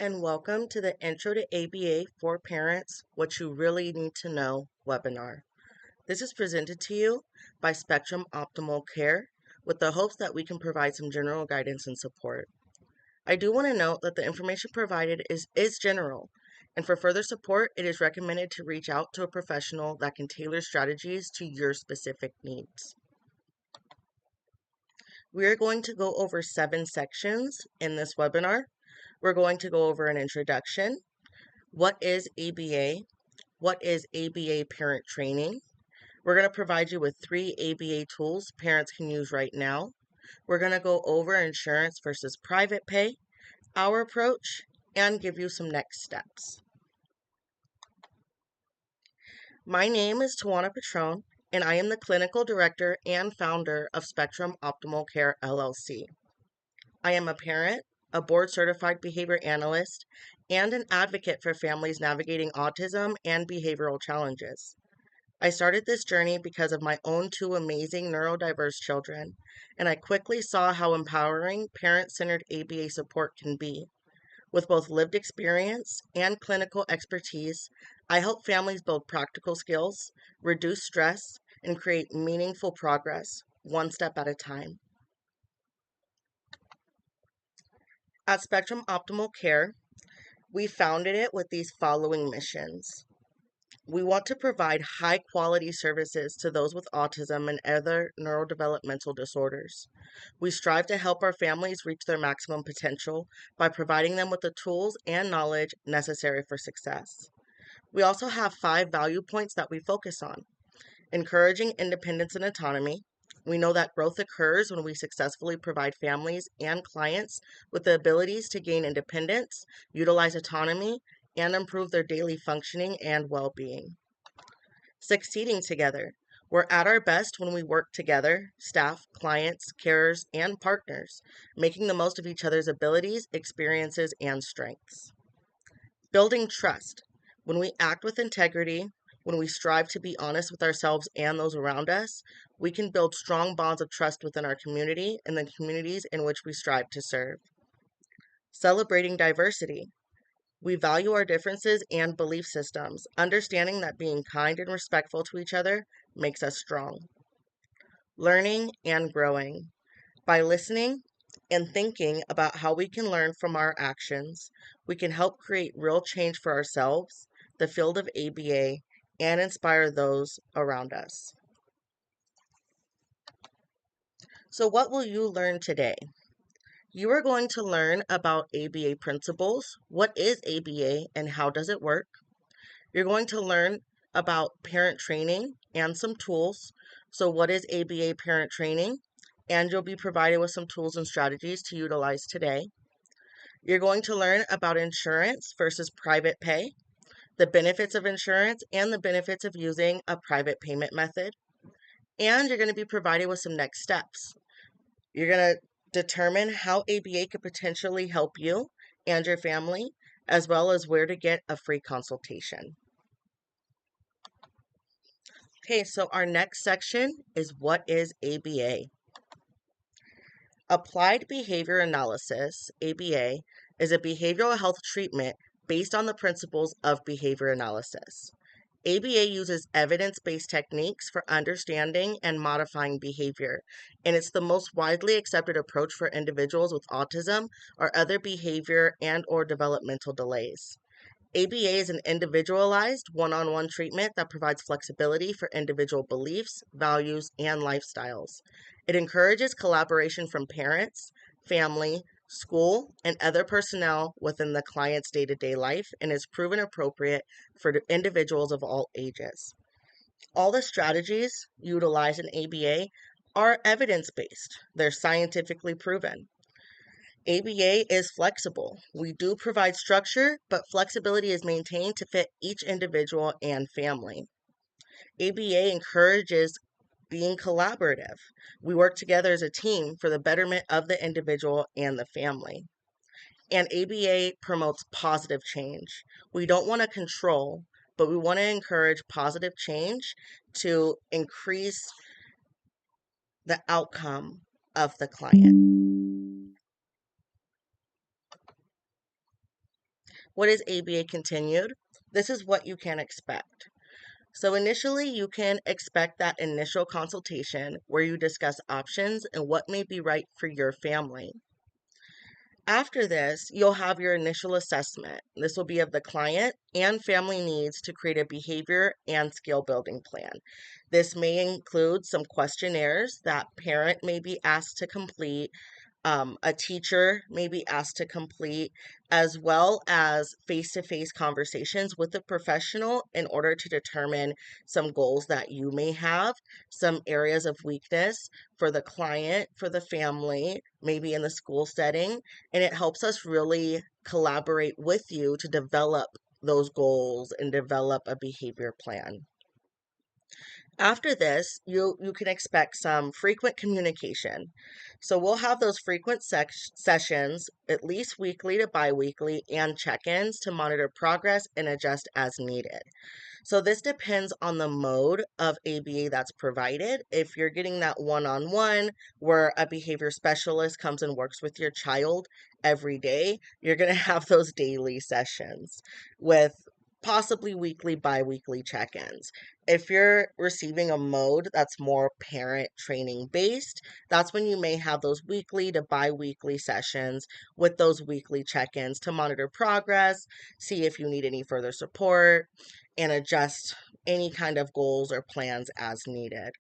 And welcome to the Intro to ABA for Parents, What You Really Need to Know webinar. This is presented to you by Spectrum Optimal Care with the hopes that we can provide some general guidance and support. I do want to note that the information provided is general, and for further support, it is recommended to reach out to a professional that can tailor strategies to your specific needs. We are going to go over 7 sections in this webinar. We're going to go over an introduction. What is ABA? What is ABA parent training? We're going to provide you with 3 ABA tools parents can use right now. We're going to go over insurance versus private pay, our approach, and give you some next steps. My name is Tawana Patron, and I am the Clinical Director and Founder of Spectrum Optimal Care LLC. I am a parent, a board-certified behavior analyst, and an advocate for families navigating autism and behavioral challenges. I started this journey because of my own 2 amazing neurodiverse children, and I quickly saw how empowering parent-centered ABA support can be. With both lived experience and clinical expertise, I help families build practical skills, reduce stress, and create meaningful progress, one step at a time. At Spectrum Optimal Care, we founded it with these following missions. We want to provide high-quality services to those with autism and other neurodevelopmental disorders. We strive to help our families reach their maximum potential by providing them with the tools and knowledge necessary for success. We also have 5 value points that we focus on. Encouraging independence and autonomy. We know that growth occurs when we successfully provide families and clients with the abilities to gain independence, utilize autonomy, and improve their daily functioning and well-being. Succeeding together. We're at our best when we work together, staff, clients, carers, and partners, making the most of each other's abilities, experiences, and strengths. Building trust. When we act with integrity, when we strive to be honest with ourselves and those around us, we can build strong bonds of trust within our community and the communities in which we strive to serve. Celebrating diversity. We value our differences and belief systems, understanding that being kind and respectful to each other makes us strong. Learning and growing. By listening and thinking about how we can learn from our actions, we can help create real change for ourselves, the field of ABA, and inspire those around us. So what will you learn today? You are going to learn about ABA principles. What is ABA and how does it work? You're going to learn about parent training and some tools. So what is ABA parent training? And you'll be provided with some tools and strategies to utilize today. You're going to learn about insurance versus private pay, the benefits of insurance, and the benefits of using a private payment method. And you're going to be provided with some next steps. You're going to determine how ABA could potentially help you and your family, as well as where to get a free consultation. Okay, so our next section is what is ABA? Applied Behavior Analysis, ABA, is a behavioral health treatment based on the principles of behavior analysis. ABA uses evidence-based techniques for understanding and modifying behavior, and it's the most widely accepted approach for individuals with autism or other behavior and/or developmental delays. ABA is an individualized, one-on-one treatment that provides flexibility for individual beliefs, values, and lifestyles. It encourages collaboration from parents, family, school, and other personnel within the client's day-to-day life and is proven appropriate for individuals of all ages. All the strategies utilized in ABA are evidence-based. They're scientifically proven. ABA is flexible. We do provide structure, but flexibility is maintained to fit each individual and family. ABA encourages being collaborative. We work together as a team for the betterment of the individual and the family. And ABA promotes positive change. We don't want to control, but we want to encourage positive change to increase the outcome of the client. What is ABA continued? This is what you can expect. So initially, you can expect that initial consultation where you discuss options and what may be right for your family. After this, you'll have your initial assessment. This will be of the client and family needs to create a behavior and skill building plan. This may include some questionnaires that parent may be asked to complete, a teacher may be asked to complete, as well as face to face conversations with a professional in order to determine some goals that you may have, some areas of weakness for the client, for the family, maybe in the school setting. And it helps us really collaborate with you to develop those goals and develop a behavior plan. After this, you can expect some frequent communication. So we'll have those frequent sessions, at least weekly to biweekly, and check-ins to monitor progress and adjust as needed. So this depends on the mode of ABA that's provided. If you're getting that one-on-one where a behavior specialist comes and works with your child every day, you're going to have those daily sessions with possibly weekly, bi-weekly check-ins. If you're receiving a mode that's more parent training based, that's when you may have those weekly to bi-weekly sessions with those weekly check-ins to monitor progress, see if you need any further support, and adjust any kind of goals or plans as needed.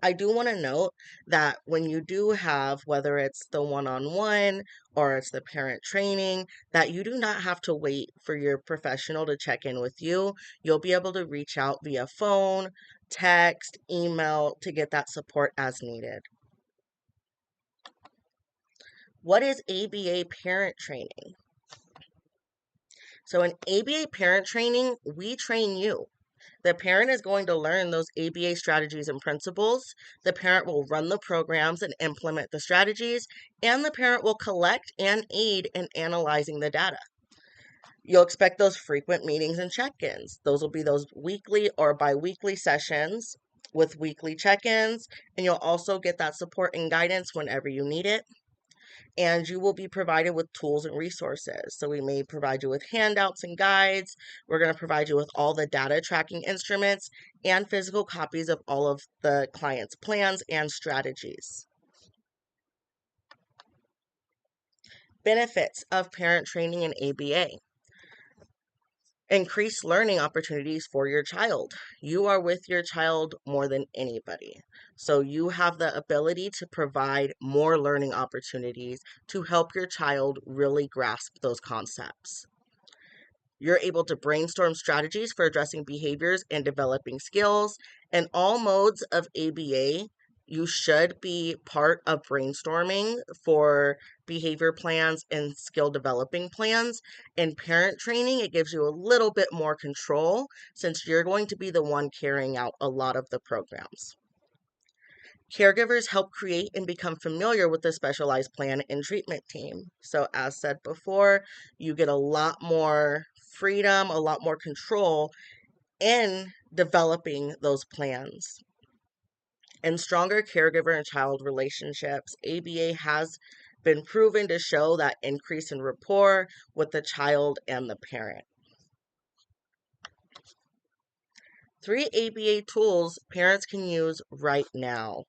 I do want to note that when you do have, whether it's the one-on-one or it's the parent training, that you do not have to wait for your professional to check in with you. You'll be able to reach out via phone, text, email to get that support as needed. What is ABA parent training? So in ABA parent training, we train you. The parent is going to learn those ABA strategies and principles. The parent will run the programs and implement the strategies, and the parent will collect and aid in analyzing the data. You'll expect those frequent meetings and check-ins. Those will be those weekly or bi-weekly sessions with weekly check-ins, and you'll also get that support and guidance whenever you need it. And you will be provided with tools and resources. So we may provide you with handouts and guides. We're going to provide you with all the data tracking instruments and physical copies of all of the client's plans and strategies. Benefits of parent training in ABA. Increase learning opportunities for your child. You are with your child more than anybody. So you have the ability to provide more learning opportunities to help your child really grasp those concepts. You're able to brainstorm strategies for addressing behaviors and developing skills. In all modes of ABA, you should be part of brainstorming for behavior plans and skill developing plans. In parent training, it gives you a little bit more control since you're going to be the one carrying out a lot of the programs. Caregivers help create and become familiar with the specialized plan and treatment team. So, as said before, you get a lot more freedom, a lot more control in developing those plans. And stronger caregiver and child relationships. ABA has been proven to show that increase in rapport with the child and the parent. 3 ABA tools parents can use right now.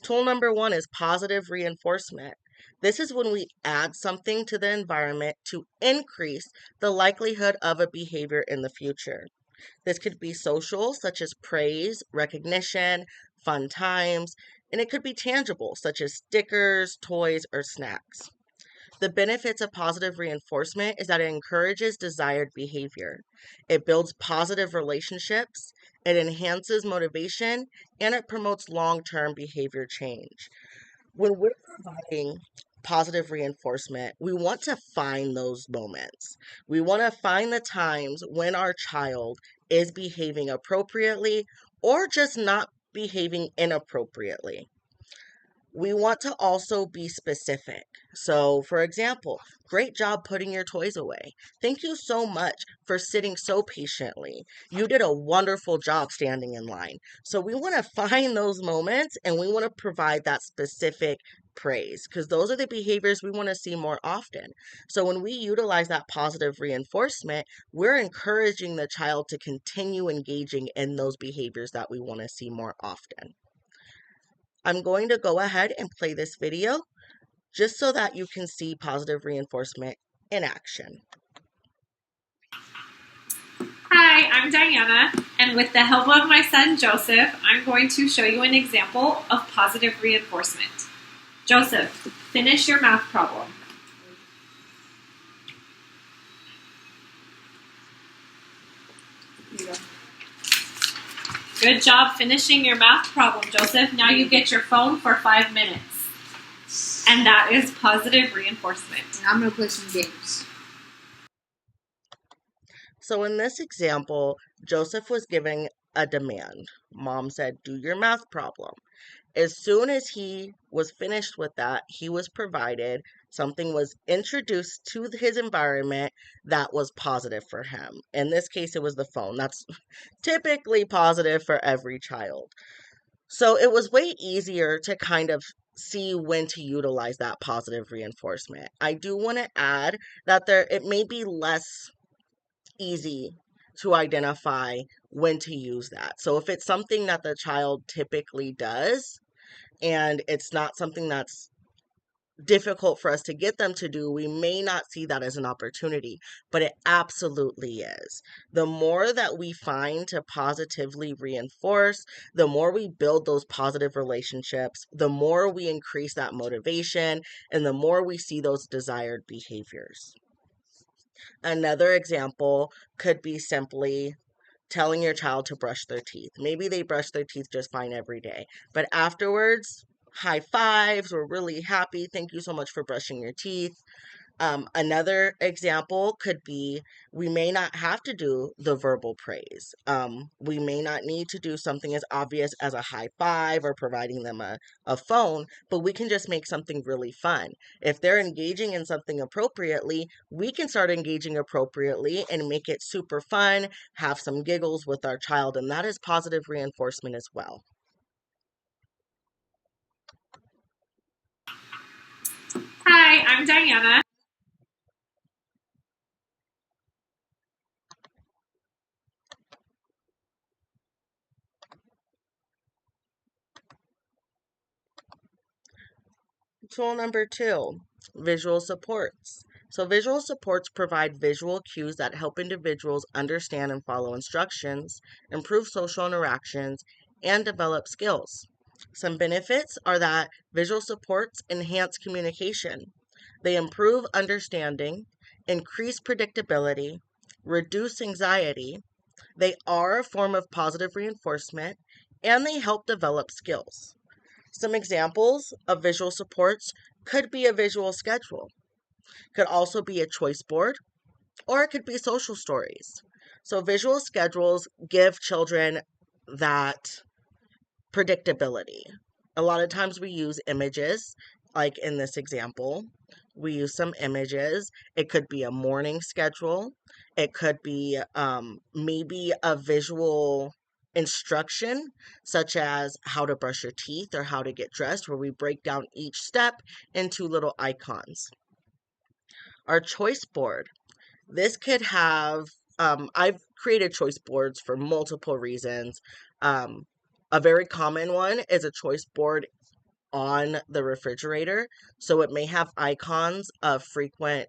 Tool number 1 is positive reinforcement. This is when we add something to the environment to increase the likelihood of a behavior in the future. This could be social, such as praise, recognition, fun times, and it could be tangible, such as stickers, toys, or snacks. The benefits of positive reinforcement is that it encourages desired behavior. It builds positive relationships, it enhances motivation, and it promotes long-term behavior change. When we're providing positive reinforcement, we want to find those moments. We want to find the times when our child is behaving appropriately or just not behaving inappropriately. We want to also be specific. So, for example, great job putting your toys away. Thank you so much for sitting so patiently. You did a wonderful job standing in line. So, we want to find those moments and we want to provide that specific praise, because those are the behaviors we want to see more often. So when we utilize that positive reinforcement, we're encouraging the child to continue engaging in those behaviors that we want to see more often. I'm going to go ahead and play this video just so that you can see positive reinforcement in action. Hi, I'm Diana, and with the help of my son Joseph, I'm going to show you an example of positive reinforcement. Joseph, finish your math problem. Here you go. Good job finishing your math problem, Joseph. Now you get your phone for 5 minutes. And that is positive reinforcement. And I'm going to play some games. So in this example, Joseph was giving a demand. Mom said, do your math problem. As soon as he was finished with that, he was provided, something was introduced to his environment that was positive for him. In this case, it was the phone. That's typically positive for every child. So it was way easier to kind of see when to utilize that positive reinforcement. I do want to add that it may be less easy to identify when to use that. So if it's something that the child typically does and it's not something that's difficult for us to get them to do, we may not see that as an opportunity, but it absolutely is. The more that we find to positively reinforce, the more we build those positive relationships, the more we increase that motivation, and the more we see those desired behaviors. Another example could be simply telling your child to brush their teeth. Maybe they brush their teeth just fine every day, but afterwards, high fives, we're really happy. Thank you so much for brushing your teeth. Another example could be we may not have to do the verbal praise. We may not need to do something as obvious as a high five or providing them a phone, but we can just make something really fun. If they're engaging in something appropriately, we can start engaging appropriately and make it super fun, have some giggles with our child, and that is positive reinforcement as well. Hi, I'm Diana. Tool number 2, visual supports. So visual supports provide visual cues that help individuals understand and follow instructions, improve social interactions, and develop skills. Some benefits are that visual supports enhance communication. They improve understanding, increase predictability, reduce anxiety. They are a form of positive reinforcement, and they help develop skills. Some examples of visual supports could be a visual schedule, could also be a choice board, or it could be social stories. So visual schedules give children that predictability. A lot of times we use images, like in this example. We use some images. It could be a morning schedule. It could be maybe a visual instruction, such as how to brush your teeth or how to get dressed, where we break down each step into little icons. Our choice board. This could have, I've created choice boards for multiple reasons. A very common one is a choice board on the refrigerator. So it may have icons of frequent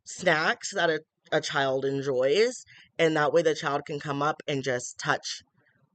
snacks that a child enjoys. And that way the child can come up and just touch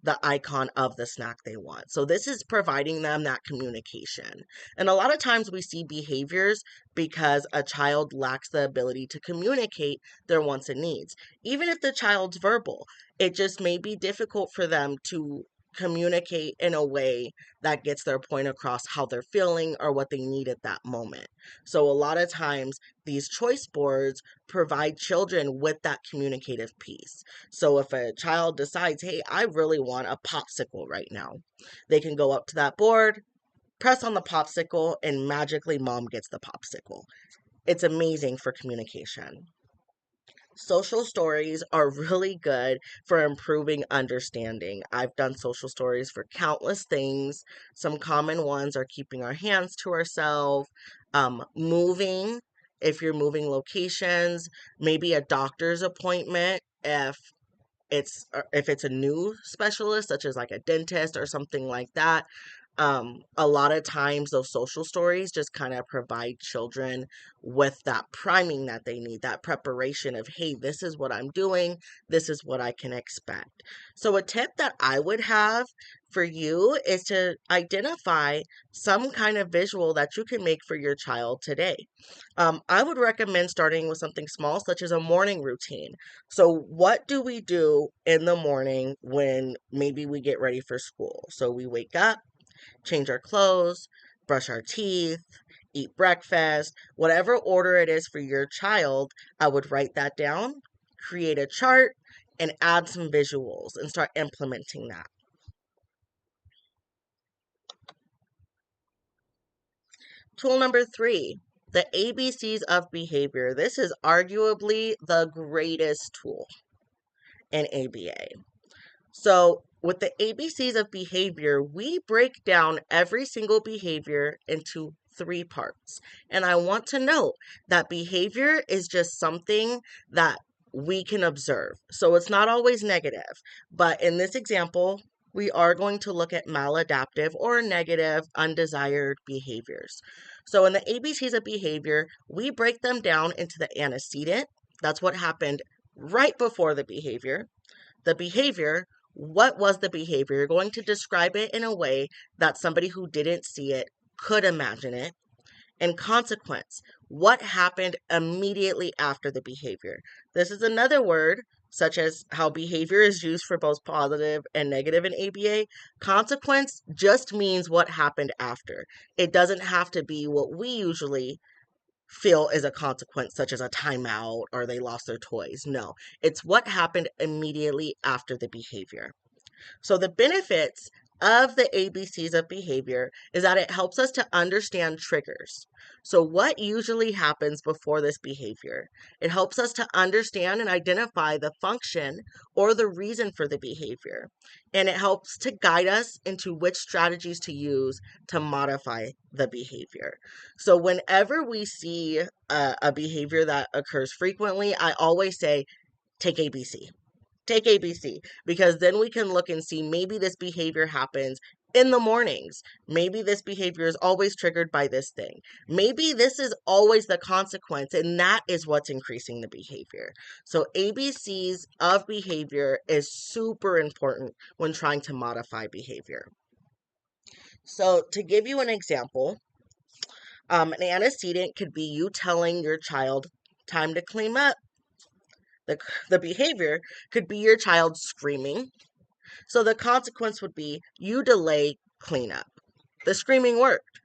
the icon of the snack they want. So this is providing them that communication. And a lot of times we see behaviors because a child lacks the ability to communicate their wants and needs. Even if the child's verbal, it just may be difficult for them to communicate in a way that gets their point across how they're feeling or what they need at that moment. So a lot of times these choice boards provide children with that communicative piece. So if a child decides, hey, I really want a popsicle right now, they can go up to that board, press on the popsicle, and magically mom gets the popsicle. It's amazing for communication. Social stories are really good for improving understanding. I've done social stories for countless things. Some common ones are keeping our hands to ourselves, moving, if you're moving locations, maybe a doctor's appointment if it's a new specialist, such as like a dentist or something like that. A lot of times those social stories just kind of provide children with that priming that they need, that preparation of, hey, this is what I'm doing, this is what I can expect. So a tip that I would have for you is to identify some kind of visual that you can make for your child today. I would recommend starting with something small, such as a morning routine. So, what do we do in the morning when maybe we get ready for school? So, we wake up, change our clothes, brush our teeth, eat breakfast, whatever order it is for your child. I would write that down, create a chart, and add some visuals and start implementing that. Tool number 3, the ABCs of behavior. This is arguably the greatest tool in ABA. So, with the ABCs of behavior, we break down every single behavior into 3 parts. And I want to note that behavior is just something that we can observe. So, it's not always negative. But in this example, we are going to look at maladaptive or negative undesired behaviors. So, in the ABCs of behavior, we break them down into the antecedent. That's what happened right before the behavior. The behavior, what was the behavior? You're going to describe it in a way that somebody who didn't see it could imagine it. And consequence, what happened immediately after the behavior? This is another word, such as how behavior is used for both positive and negative in ABA. Consequence just means what happened after. It doesn't have to be what we usually feel is a consequence, such as a timeout or they lost their toys. No, it's what happened immediately after the behavior. So, the benefits of the ABCs of behavior is that it helps us to understand triggers. So, what usually happens before this behavior? It helps us to understand and identify the function or the reason for the behavior. And it helps to guide us into which strategies to use to modify the behavior. So, whenever we see a behavior that occurs frequently, I always say, take ABC. Take ABC, because then we can look and see maybe this behavior happens in the mornings. Maybe this behavior is always triggered by this thing. Maybe this is always the consequence, and that is what's increasing the behavior. So, ABCs of behavior is super important when trying to modify behavior. So, to give you an example, an antecedent could be you telling your child, time to clean up. The behavior could be your child screaming. So the consequence would be you delay cleanup. The screaming worked.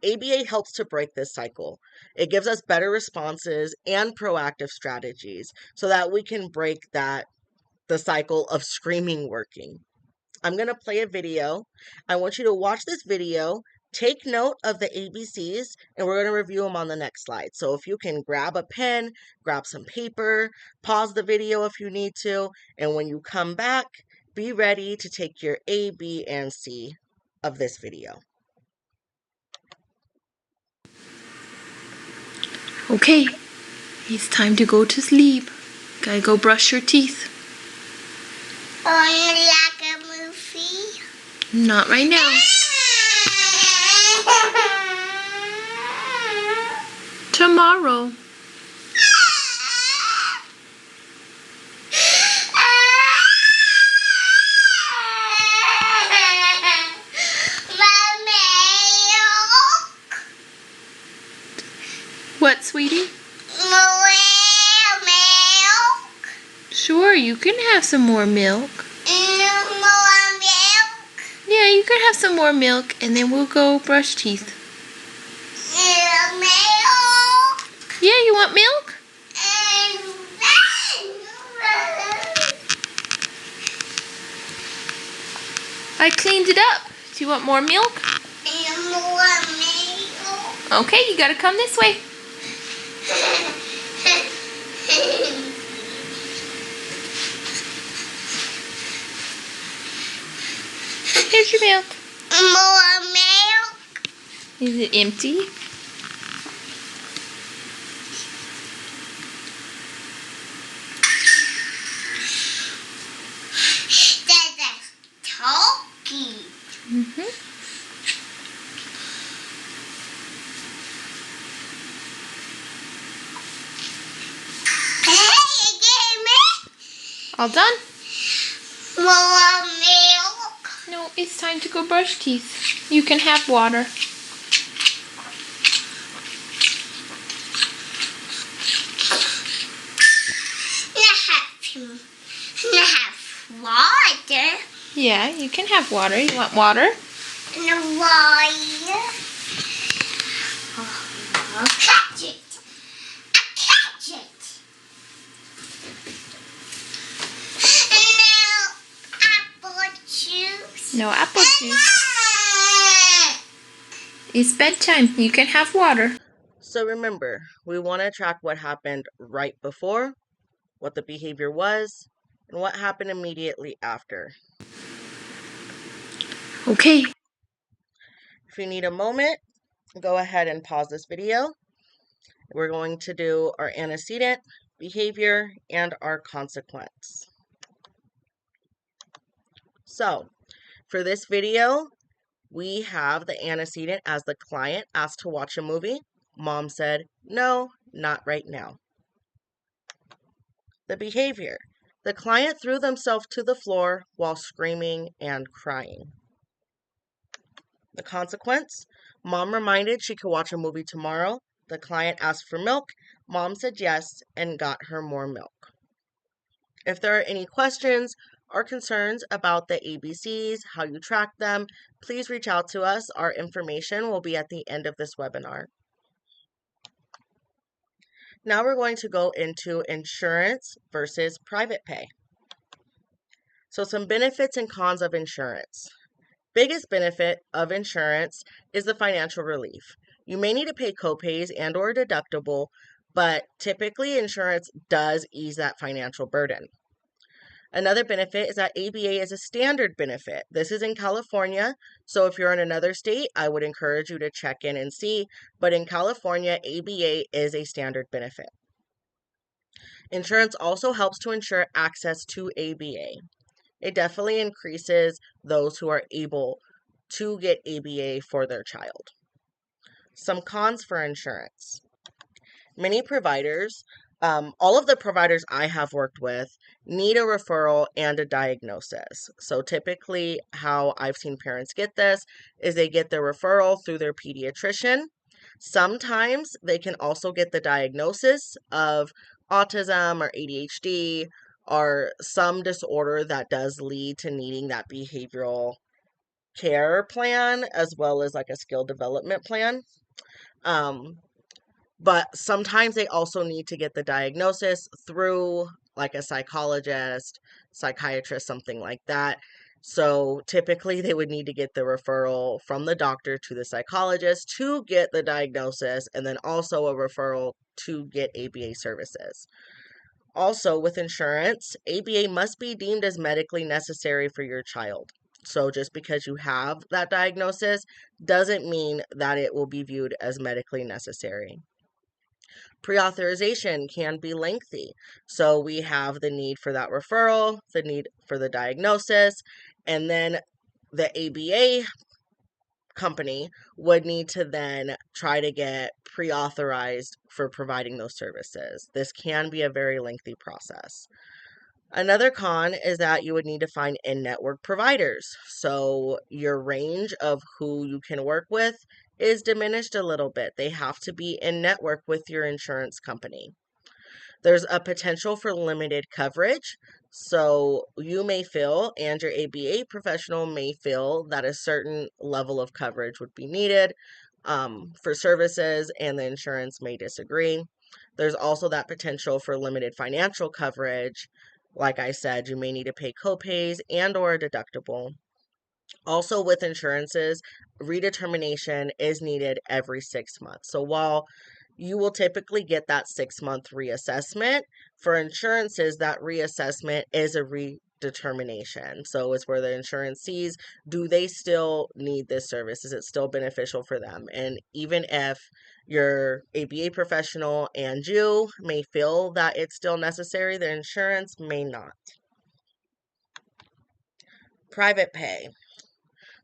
ABA helps to break this cycle. It gives us better responses and proactive strategies so that we can break the cycle of screaming working. I'm going to play a video. I want you to watch this video, take note of the ABCs, and we're going to review them on the next slide. So if you can grab a pen, grab some paper, pause the video if you need to, and when you come back, be ready to take your A, B, and C of this video. Okay, it's time to go to sleep. Gotta go brush your teeth. Like a movie? Not right now. Tomorrow. What, sweetie? Milk. Sure, you can have some more milk. More milk. Yeah, you can have some more milk, and then we'll go brush teeth. Milk. Yeah, you want milk? I cleaned it up. Do you want more milk? More milk. Okay, you gotta come this way. Where's your milk? More milk. Is it empty? There's a turkey. Mm-hmm. Hey, give me All done? more milk. No, it's time to go brush teeth. You can have water. I have water. Yeah, you can have water. You want water? And water. Catch it. I catch it. No apple juice. No apple juice. It's bedtime. You can have water. So remember, we want to track what happened right before, what the behavior was, and what happened immediately after. Okay. If you need a moment, go ahead and pause this video. We're going to do our antecedent, behavior, and our consequence. So, for this video, we have the antecedent as the client asked to watch a movie. Mom said, no, not right now. The behavior. The client threw themselves to the floor while screaming and crying. The consequence. Mom reminded she could watch a movie tomorrow. The client asked for milk. Mom said yes and got her more milk. If there are any questions or concerns about the ABCs, how you track them, please reach out to us. Our information will be at the end of this webinar. Now we're going to go into insurance versus private pay. So some benefits and cons of insurance. Biggest benefit of insurance is the financial relief. You may need to pay copays and or deductible, but typically insurance does ease that financial burden. Another benefit is that ABA is a standard benefit. This is in California, so if you're in another state, I would encourage you to check in and see, but in California, ABA is a standard benefit. Insurance also helps to ensure access to ABA. It definitely increases those who are able to get ABA for their child. Some cons for insurance. Many providers, all of the providers I have worked with, need a referral and a diagnosis. So typically how I've seen parents get this is they get the referral through their pediatrician. Sometimes they can also get the diagnosis of autism or ADHD or some disorder that does lead to needing that behavioral care plan as well as like a skill development plan. But sometimes they also need to get the diagnosis through like a psychologist, psychiatrist, something like that. So typically they would need to get the referral from the doctor to the psychologist to get the diagnosis and then also a referral to get ABA services. Also, with insurance, ABA must be deemed as medically necessary for your child. So just because you have that diagnosis doesn't mean that it will be viewed as medically necessary. Pre-authorization can be lengthy. So we have the need for that referral, the need for the diagnosis, and then the ABA company would need to then try to get pre-authorized for providing those services. This can be a very lengthy process. Another con is that you would need to find in-network providers. So your range of who you can work with is diminished a little bit. They have to be in network with your insurance company. There's a potential for limited coverage. So you may feel, and your ABA professional may feel, that a certain level of coverage would be needed for services, and the insurance may disagree. There's also that potential for limited financial coverage. Like I said, you may need to pay copays and or a deductible. Also with insurances, redetermination is needed every 6 months. So while you will typically get that 6-month reassessment, for insurances, that reassessment is a determination. So it's where the insurance sees, do they still need this service? Is it still beneficial for them? And even if your ABA professional and you may feel that it's still necessary, the insurance may not. Private pay.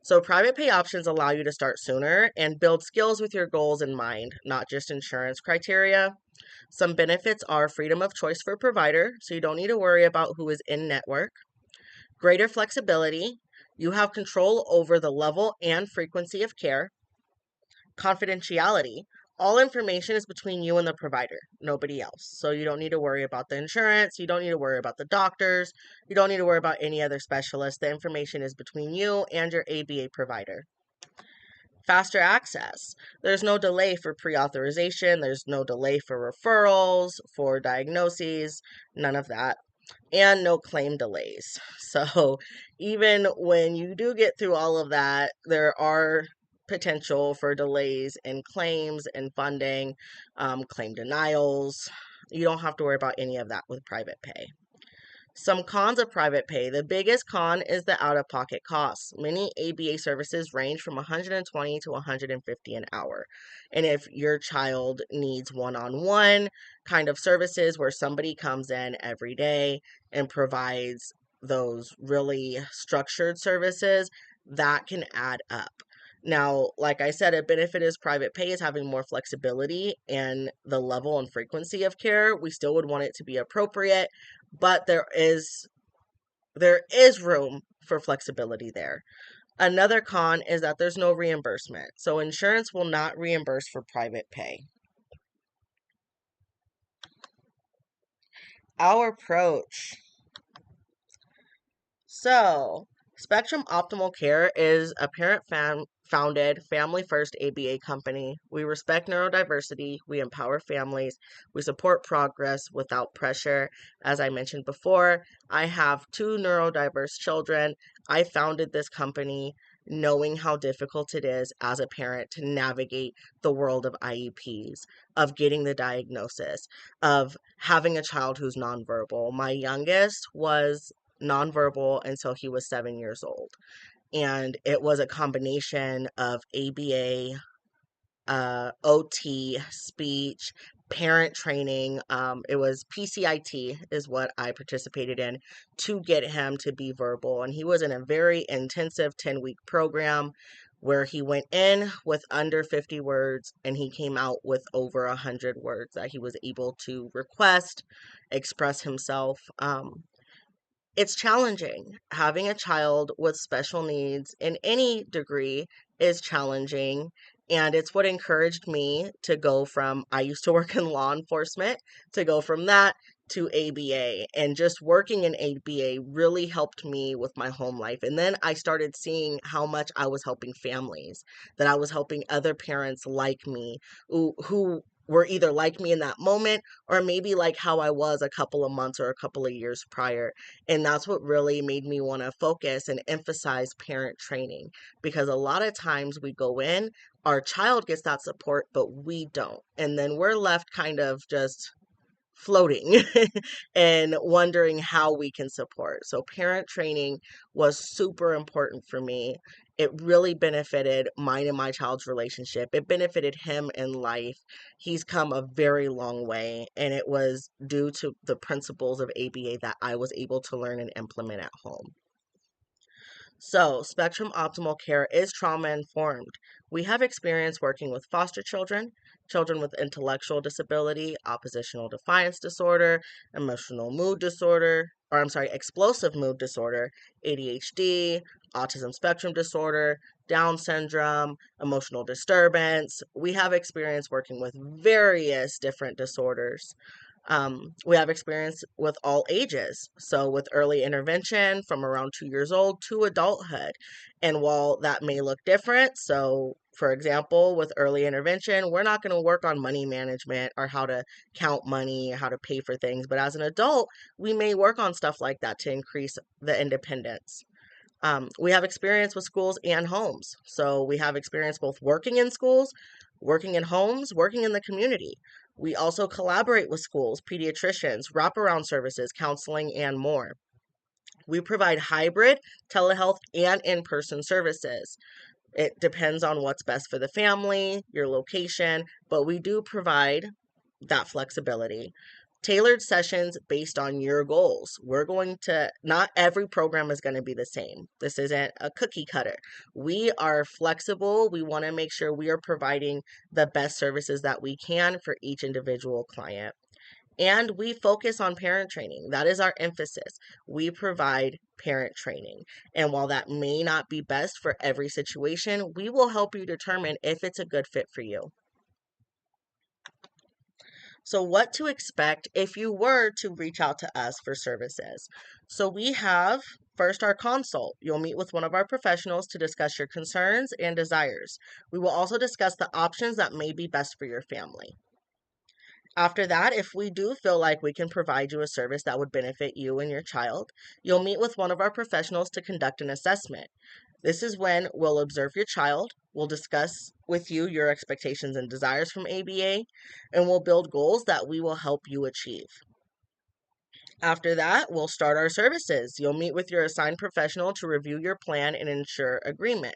So private pay options allow you to start sooner and build skills with your goals in mind, not just insurance criteria. Some benefits are freedom of choice for provider, so you don't need to worry about who is in network. Greater flexibility. You have control over the level and frequency of care. Confidentiality. All information is between you and the provider, nobody else. So you don't need to worry about the insurance. You don't need to worry about the doctors. You don't need to worry about any other specialist. The information is between you and your ABA provider. Faster access. There's no delay for pre-authorization. There's no delay for referrals, for diagnoses, none of that. And no claim delays. So even when you do get through all of that, there are potential for delays in claims and funding, claim denials. You don't have to worry about any of that with private pay. Some cons of private pay. The biggest con is the out-of-pocket costs. Many ABA services range from $120 to $150 an hour. And if your child needs one-on-one kind of services where somebody comes in every day and provides those really structured services, that can add up. Now, like I said, a benefit is private pay is having more flexibility and the level and frequency of care. We still would want it to be appropriate, but there is room for flexibility there. Another con is that there's no reimbursement. So insurance will not reimburse for private pay. Our approach. So, Spectrum Optimal Care is a parent-founded, family-first ABA company. We respect neurodiversity, we empower families, we support progress without pressure. As I mentioned before, I have 2 neurodiverse children. I founded this company knowing how difficult it is as a parent to navigate the world of IEPs, of getting the diagnosis, of having a child who's nonverbal. My youngest was nonverbal until he was 7 years old. And it was a combination of ABA, OT, speech, parent training. It was PCIT is what I participated in to get him to be verbal. And he was in a very intensive 10-week program where he went in with under 50 words and he came out with over 100 words that he was able to request, express himself. It's challenging. Having a child with special needs in any degree is challenging. And it's what encouraged me to go from, I used to work in law enforcement, to go from that to ABA. And just working in ABA really helped me with my home life. And then I started seeing how much I was helping families, that I was helping other parents like me who were either like me in that moment or maybe like how I was a couple of months or a couple of years prior. And that's what really made me want to focus and emphasize parent training, because a lot of times we go in, our child gets that support, but we don't. And then we're left kind of just floating and wondering how we can support. So parent training was super important for me. It really benefited mine and my child's relationship. It benefited him in life. He's come a very long way, and it was due to the principles of ABA that I was able to learn and implement at home. So, Spectrum Optimal Care is trauma informed. We have experience working with foster children, children with intellectual disability, oppositional defiance disorder, explosive mood disorder, ADHD, autism spectrum disorder, Down syndrome, emotional disturbance. We have experience working with various different disorders. We have experience with all ages. So with early intervention from around 2 years old to adulthood. And while that may look different, so for example, with early intervention, we're not going to work on money management or how to count money, how to pay for things. But as an adult, we may work on stuff like that to increase the independence. We have experience with schools and homes. So we have experience both working in schools, working in homes, working in the community. We also collaborate with schools, pediatricians, wraparound services, counseling, and more. We provide hybrid, telehealth, and in-person services. It depends on what's best for the family, your location, but we do provide that flexibility. Tailored sessions based on your goals. Not every program is going to be the same. This isn't a cookie cutter. We are flexible. We want to make sure we are providing the best services that we can for each individual client. And we focus on parent training. That is our emphasis. We provide parent training. And while that may not be best for every situation, we will help you determine if it's a good fit for you. So, what to expect if you were to reach out to us for services? So, we have first our consult. You'll meet with one of our professionals to discuss your concerns and desires. We will also discuss the options that may be best for your family. After that, if we do feel like we can provide you a service that would benefit you and your child, you'll meet with one of our professionals to conduct an assessment. This is when we'll observe your child, we'll discuss with you your expectations and desires from ABA, and we'll build goals that we will help you achieve. After that, we'll start our services. You'll meet with your assigned professional to review your plan and ensure agreement.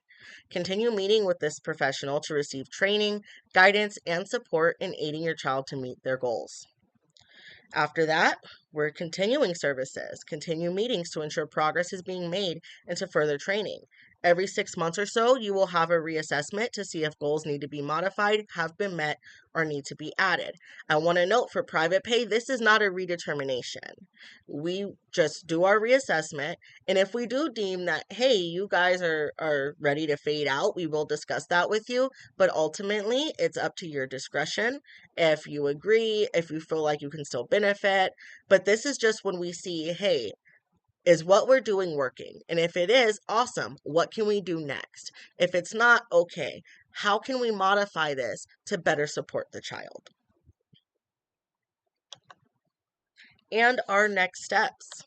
Continue meeting with this professional to receive training, guidance, and support in aiding your child to meet their goals. After that, we're continuing services. Continue meetings to ensure progress is being made into further training. Every 6 months or so, you will have a reassessment to see if goals need to be modified, have been met, or need to be added. I want to note for private pay, this is not a redetermination. We just do our reassessment, and if we do deem that, hey, you guys are ready to fade out, we will discuss that with you, but ultimately, it's up to your discretion if you agree, if you feel like you can still benefit. But this is just when we see, hey, is what we're doing working? And if it is, awesome. What can we do next? If it's not, okay, how can we modify this to better support the child? And our next steps.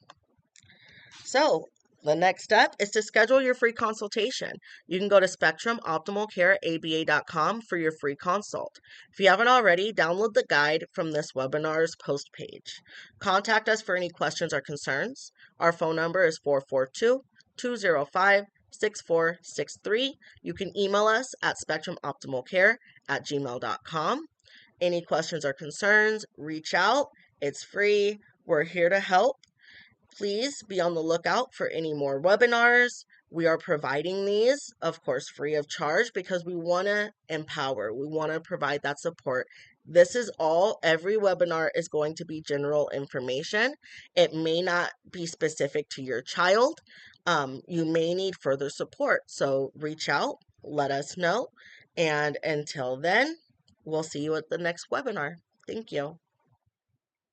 So, the next step is to schedule your free consultation. You can go to spectrumoptimalcareaba.com for your free consult. If you haven't already, download the guide from this webinar's post page. Contact us for any questions or concerns. Our phone number is 442-205-6463. You can email us at spectrumoptimalcare@gmail.com. Any questions or concerns, reach out. It's free. We're here to help. Please be on the lookout for any more webinars. We are providing these, of course, free of charge because we want to empower. We want to provide that support. This is all, every webinar is going to be general information. It may not be specific to your child. You may need further support. So reach out, let us know. And until then, we'll see you at the next webinar. Thank you.